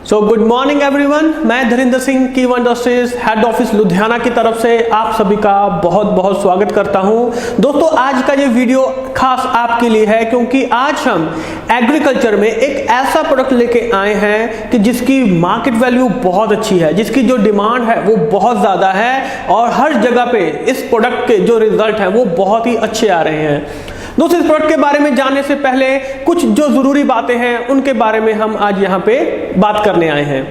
Good morning everyone, मैं धरिंदर सिंह कीवा industries head office Ludhiana की तरफ से आप सभी का बहुत बहुत स्वागत करता हूं। दोस्तों, आज का ये वीडियो खास आपके लिए है क्योंकि आज हम एग्रीकल्चर में एक ऐसा प्रोडक्ट लेके आए हैं कि जिसकी मार्केट वैल्यू बहुत अच्छी है, जिसकी जो डिमांड है वो बहुत ज़्यादा है और हर जगह पे इस प्रोडक्ट के जो रिजल्ट है वो बहुत ही अच्छे आ रहे हैं। दोस्तों, इस प्रोडक्ट के बारे में जानने से पहले कुछ जो जरूरी बातें हैं उनके बारे में हम आज यहाँ पे बात करने आए हैं।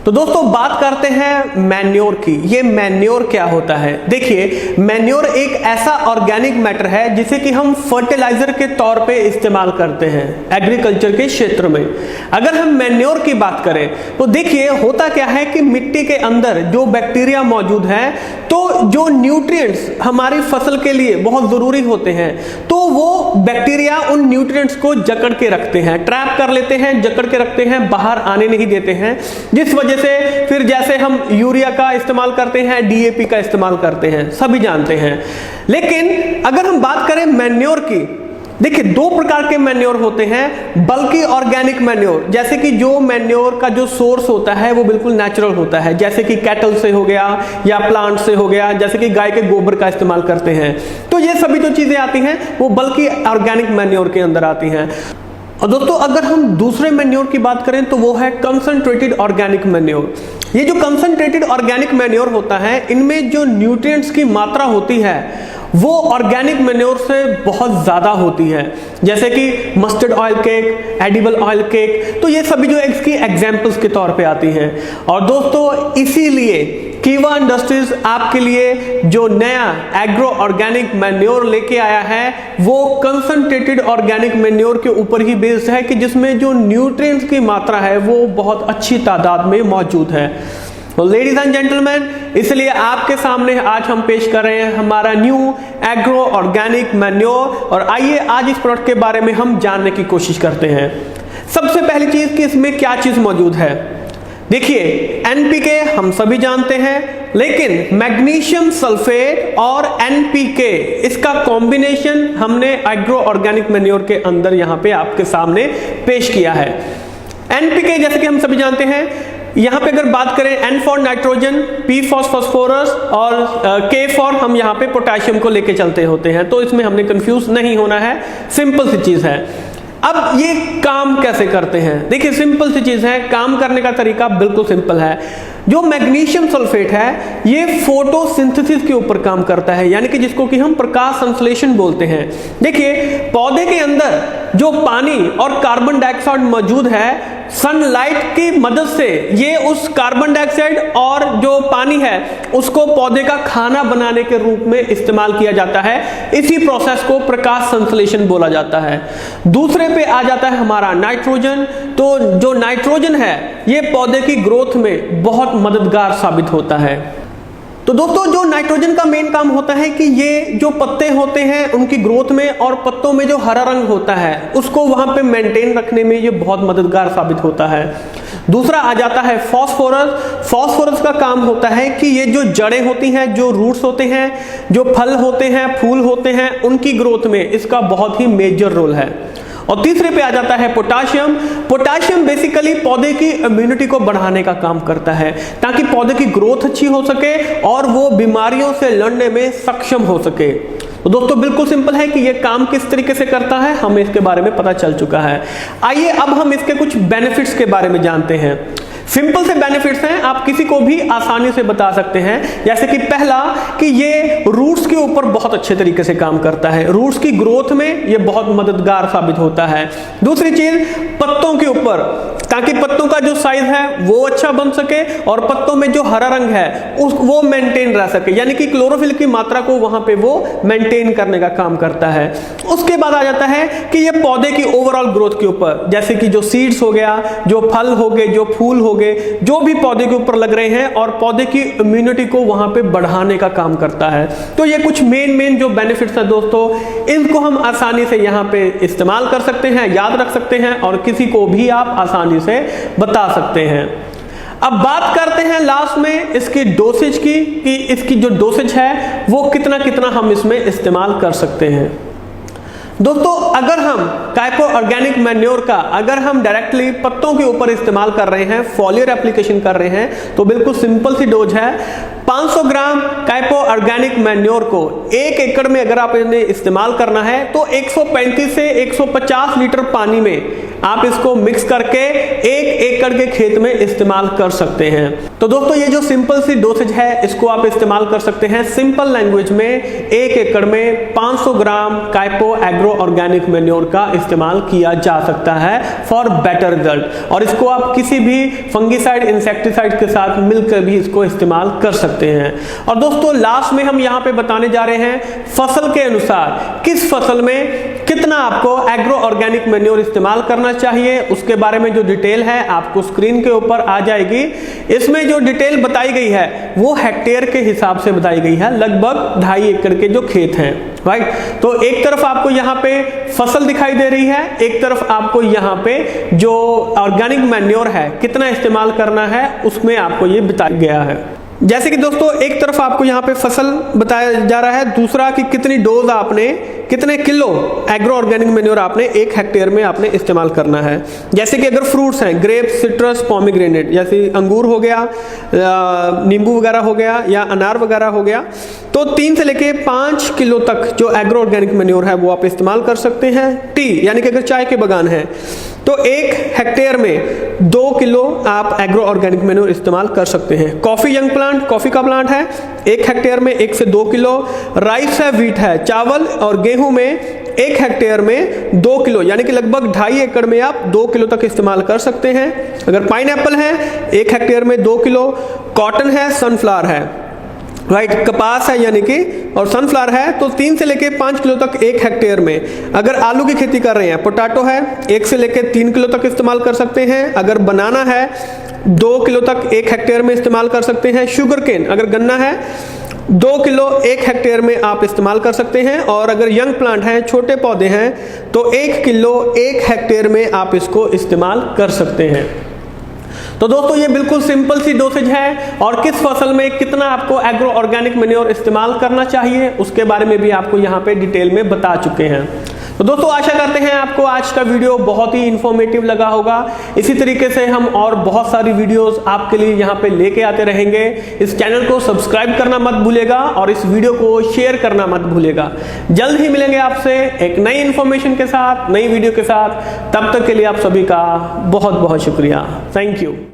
तो दोस्तों, बात करते हैं मैन्योर की। ये मैन्योर क्या होता है? देखिए, मैन्योर एक ऐसा ऑर्गेनिक मैटर है जिसे कि हम फर्टिलाइजर के तौर पे इस्तेमाल करते हैं एग्रीकल्चर के क्षेत्र में। अगर हम मैन्योर की बात करें तो देखिए, होता क्या है कि मिट्टी के अंदर जो बैक्टीरिया मौजूद है, तो जो न्यूट्रिएंट्स हमारी फसल के लिए बहुत जरूरी होते हैं, तो वो बैक्टीरिया उन न्यूट्रिएंट्स को जकड़ के रखते हैं, ट्रैप कर लेते हैं, जकड़ के रखते हैं, बाहर आने नहीं देते हैं। जिस वजह से फिर जैसे हम यूरिया का इस्तेमाल करते हैं, डीएपी का इस्तेमाल करते हैं, सभी जानते हैं। लेकिन अगर हम बात करें मैन्योर की, देखिए दो प्रकार के मैन्योर होते हैं। बल्कि ऑर्गेनिक मैन्योर, जैसे कि जो मैन्योर का जो सोर्स होता है वो बिल्कुल नेचुरल होता है, जैसे कि कैटल से हो गया या प्लांट से हो गया, जैसे कि गाय के गोबर का इस्तेमाल करते हैं। तो ये सभी जो चीजें आती हैं वो बल्कि ऑर्गेनिक मैन्योर के अंदर आती हैं। और दोस्तों, अगर हम दूसरे मैन्योर की बात करें तो वो है कंसंट्रेटेड ऑर्गेनिक मैन्योर। ये जो कंसंट्रेटेड ऑर्गेनिक मैन्योर होता है, इनमें जो न्यूट्रिएंट्स की मात्रा होती है वो ऑर्गेनिक मैन्योर से बहुत ज्यादा होती है, जैसे कि mustard oil cake, edible oil cake. तो ये सभी जो इसकी एग्जांपल्स के तौर पे आती हैं। और दोस्तों, इसीलिए कीवा इंडस्ट्रीज आपके लिए जो नया एग्रो ऑर्गेनिक मैन्योर लेके आया है वो कंसंट्रेटेड ऑर्गेनिक मैन्योर के ऊपर ही बेस्ड है, कि जिसमें जो न्यूट्रिएंट्स की मात्रा है वो बहुत अच्छी तादाद में मौजूद है। तो लेडीज एंड जेंटलमैन, इसलिए आपके सामने आज हम पेश कर रहे हैं हमारा न्यू एग्रो ऑर्गेनिक मैन्योर। और आइए आज इस प्रोडक्ट के बारे में हम जानने की कोशिश करते हैं। सबसे पहली चीज कि इसमें क्या चीज मौजूद है। देखिए, एनपीके हम सभी जानते हैं, लेकिन मैग्नीशियम सल्फेट और एनपीके इसका कॉम्बिनेशन हमने एग्रो ऑर्गेनिक मैन्योर के अंदर यहां पे आपके सामने पेश किया है। एनपीके जैसे कि हम सभी जानते हैं, यहां पे अगर बात करें N for nitrogen, P for phosphorus और के फॉर हम यहां पे पोटेशियम को लेके चलते होते हैं, तो इसमें हमने कंफ्यूज नहीं होना है, सिंपल सी चीज है। अब ये काम कैसे करते हैं? देखिए, सिंपल सी चीज है, काम करने का तरीका बिल्कुल सिंपल है। जो मैग्नीशियम सल्फेट है ये फोटोसिंथेसिस के ऊपर काम करता है, यानी कि जिसको कि हम प्रकाश संश्लेषण बोलते हैं। देखिए, पौधे के अंदर जो पानी और कार्बन डाइऑक्साइड मौजूद है, सनलाइट की मदद से ये उस कार्बन डाइऑक्साइड और जो पानी है उसको पौधे का खाना बनाने के रूप में इस्तेमाल किया जाता है। इसी प्रोसेस को प्रकाश संश्लेषण बोला जाता है। दूसरे पे आ जाता है हमारा नाइट्रोजन। तो जो नाइट्रोजन है ये पौधे की ग्रोथ में बहुत मददगार साबित होता है। तो दोस्तों, जो नाइट्रोजन का मेन काम होता है कि ये जो पत्ते होते हैं उनकी ग्रोथ में और पत्तों में जो हरा रंग होता है उसको वहां पे मेंटेन रखने में ये बहुत मददगार साबित होता है। दूसरा आ जाता है फास्फोरस। फास्फोरस का काम होता है कि ये जो जड़ें होती हैं, जो रूट्स होते हैं, जो फल होते हैं, फूल होते हैं, उनकी ग्रोथ में इसका बहुत ही मेजर रोल है। और तीसरे पे आ जाता है पोटाशियम। पोटाशियम बेसिकली पौधे की इम्यूनिटी को बढ़ाने का काम करता है, ताकि पौधे की ग्रोथ अच्छी हो सके और वो बीमारियों से लड़ने में सक्षम हो सके। तो दोस्तों, बिल्कुल सिंपल है कि ये काम किस तरीके से करता है, हमें इसके बारे में पता चल चुका है। आइए अब हम इसके कुछ बेनिफिट्स के बारे में जानते हैं। सिंपल से बेनिफिट्स हैं, आप किसी को भी आसानी से बता सकते हैं। जैसे कि पहला कि ये रूट्स के ऊपर बहुत अच्छे तरीके से काम करता है, रूट्स की ग्रोथ में ये बहुत मददगार साबित होता है। दूसरी चीज, पत्तों के ऊपर, ताकि पत्तों का जो साइज है वो अच्छा बन सके और पत्तों में जो हरा रंग है वो मेंटेन रह सके, यानी कि क्लोरोफिल की मात्रा को वहां पे वो मेंटेन करने का काम करता है। उसके बाद आ जाता है कि ये पौधे की ओवरऑल ग्रोथ के ऊपर, जैसे कि जो सीड्स हो गया, जो फल हो गए, जो फूल हो गए, जो भी पौधे के ऊपर लग रहे हैं, और पौधे की इम्यूनिटी को वहां पे बढ़ाने का काम करता है। तो ये कुछ मेन जो बेनिफिट्स है दोस्तों, इनको हम आसानी से यहाँ पे इस्तेमाल कर सकते हैं, याद रख सकते हैं और किसी को भी आप आसानी से बता सकते हैं। अब बात करते हैं लास्ट में इसकी डोसेज की, कि इसकी जो डोसेज है वो कितना कितना हम इसमें इस्तेमाल कर सकते हैं। दोस्तों अगर हम काइपो ऑर्गेनिक मैन्योर का अगर हम डायरेक्टली पत्तों के ऊपर इस्तेमाल कर रहे हैं, फॉलियर एप्लीकेशन कर रहे हैं, तो बिल्कुल सिंपल सी डोज है। 500 ग्राम काइपो ऑर्गेनिक मैन्योर को 1 एकड़ में अगर आप इन्हें इस्तेमाल करना है तो 135 से 150 लीटर पानी में आप इसको मिक्स करके 1 एकड़ के खेत में इस्तेमाल कर सकते हैं। तो दोस्तों ये जो सिंपल सी डोसेज है इसको आप इस्तेमाल कर सकते हैं सिंपल लैंग्वेज में। 1 एकड़ में 500 ग्राम काइपो एग्रो ऑर्गेनिक मैन्योर का इस्तेमाल किया जा सकता है फॉर बेटर रिजल्ट। और इसको आप किसी भी फंगिसाइड इंसेक्टिसाइड के साथ मिलकर भी इसको इस्तेमाल कर सकते हैं। और दोस्तों लास्ट में हम यहाँ पे बताने जा रहे हैं फसल के अनुसार किस फसल में कितना आपको एग्रो ऑर्गेनिक मैन्योर इस्तेमाल करना चाहिए, उसके बारे में जो डिटेल है आपको स्क्रीन के ऊपर आ जाएगी। इसमें जो डिटेल बताई गई है वो हेक्टेयर के हिसाब से बताई गई है, लगभग 2.5 एकड़ के जो खेत हैं, राइट। तो एक तरफ आपको यहाँ पे फसल दिखाई दे रही है, एक तरफ आपको यहाँ पे जो ऑर्गेनिक मैन्योर है कितना इस्तेमाल करना है उसमें आपको ये बताया गया है। जैसे कि दोस्तों एक तरफ आपको यहाँ पे फसल बताया जा रहा है, दूसरा कि कितनी डोज आपने, कितने किलो एग्रो ऑर्गेनिक मैन्योर आपने 1 हेक्टेयर में आपने इस्तेमाल करना है। जैसे कि अगर फ्रूट्स हैं, ग्रेप्स, सिट्रस, पोमीग्रेनेट, जैसे अंगूर हो गया, नींबू वगैरह हो गया या अनार वगैरह हो गया, तो 3 से लेके 5 किलो तक जो एग्रो ऑर्गेनिक मैन्योर है वो आप इस्तेमाल कर सकते हैं। टी यानी कि अगर चाय के बागान है तो 1 हेक्टेयर में 2 किलो आप एग्रो ऑर्गेनिक मैन्योर इस्तेमाल कर सकते हैं। कॉफी यंग प्लांट, कॉफी का प्लांट है, 1 हेक्टेयर में 1 से 2 किलो। राइस है, व्हीट है, चावल और गेहूं में 1 हेक्टेयर में 2 किलो यानी कि लगभग 2.5 एकड़ में आप 2 किलो तक इस्तेमाल कर सकते हैं। अगर पाइनएप्पल है 1 हेक्टेयर में 2 किलो। कॉटन है, सनफ्लावर है, राइट, कपास है यानी कि और सनफ्लावर है तो 3 से लेके 5 किलो तक 1 हेक्टेयर में। अगर आलू की खेती कर रहे हैं, पोटैटो है, 1 से लेके 3 किलो तक इस्तेमाल कर सकते हैं। अगर बनाना है 2 किलो तक 1 हेक्टेयर में इस्तेमाल कर सकते हैं। शुगर केन अगर गन्ना है 2 किलो 1 हेक्टेयर में आप इस्तेमाल कर सकते हैं। और अगर यंग प्लांट हैं, छोटे पौधे हैं, तो 1 किलो 1 हेक्टेयर में आप इसको इस्तेमाल कर सकते हैं। तो दोस्तों ये बिल्कुल सिंपल सी डोसेज है और किस फसल में कितना आपको एग्रो ऑर्गेनिक मैन्योर इस्तेमाल करना चाहिए उसके बारे में भी आपको यहाँ पे डिटेल में बता चुके हैं। तो दोस्तों आशा करते हैं आपको आज का वीडियो बहुत ही इंफॉर्मेटिव लगा होगा। इसी तरीके से हम और बहुत सारी वीडियोस आपके लिए यहाँ पे लेके आते रहेंगे। इस चैनल को सब्सक्राइब करना मत भूलेगा और इस वीडियो को शेयर करना मत भूलेगा। जल्द ही मिलेंगे आपसे एक नई इंफॉर्मेशन के साथ, नई वीडियो के साथ। तब तक के लिए आप सभी का बहुत बहुत शुक्रिया। Thank you.